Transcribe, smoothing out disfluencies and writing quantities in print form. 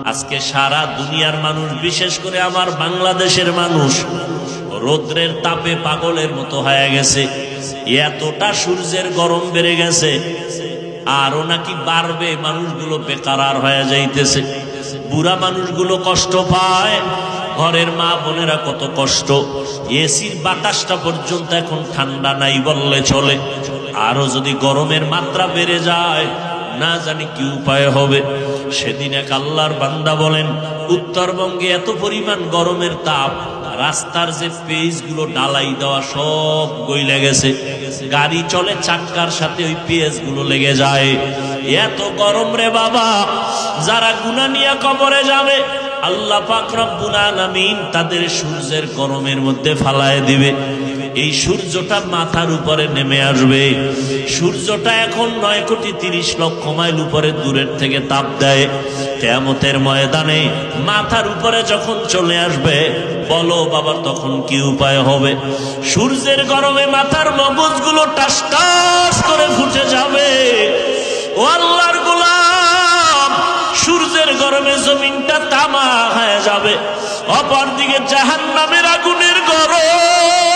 আজকে সারা দুনিয়ার মানুষ, বিশেষ করে আমার বাংলাদেশের মানুষ রৌদ্রের তাপে পাগলের মতো হয়ে গেছে। এতটা সূর্যের গরম বেড়ে গেছে, আরো নাকি বাড়বে। মানুষগুলো বেকার হয়ে যাইতেছে, বুড়া মানুষগুলো কষ্ট পায়, ঘরের মা বোনেরা কত কষ্ট। এসির বাতাসটা পর্যন্ত এখন ঠান্ডা নাই বললে চলে। আরো যদি গরমের মাত্রা বেড়ে যায়, না জানি কি উপায় হবে। সেদিন এক আল্লাহর বান্দা বলেন, উত্তরবঙ্গে এত পরিমাণ গরমের তাপ, রাস্তার যে পেজগুলো ডালাই দেওয়া সব গইলে গেছে। গাড়ি চলে চাক্কার সাথে ওই পেজগুলো লেগে যায়। এত গরম রে বাবা, যারা গুনাহ নিয়ে কবরে যাবে আল্লাহ পাক রব্বুল আলামিন তাদের সূর্যের গরমের মধ্যে ফালায় দিবে। এই সূর্যটা মাথার উপরে নেমে আসবে। সূর্যটা এখন 9,30,00,000 মাইল উপরে দূরের থেকে তাপ দেয়। কিয়ামতের ময়দানে মাথার উপরে যখন চলে আসবে, বলো বাবা তখন কি উপায় হবে? সূর্যের গরমে মাথার মগজগুলো টাস টাস করে ফুটে যাবে। ও আল্লাহর গোলাম, সূর্যের গরমে জমিনটা তামা হয়ে যাবে। অপরদিকে জাহান্নামের আগুনের গরম।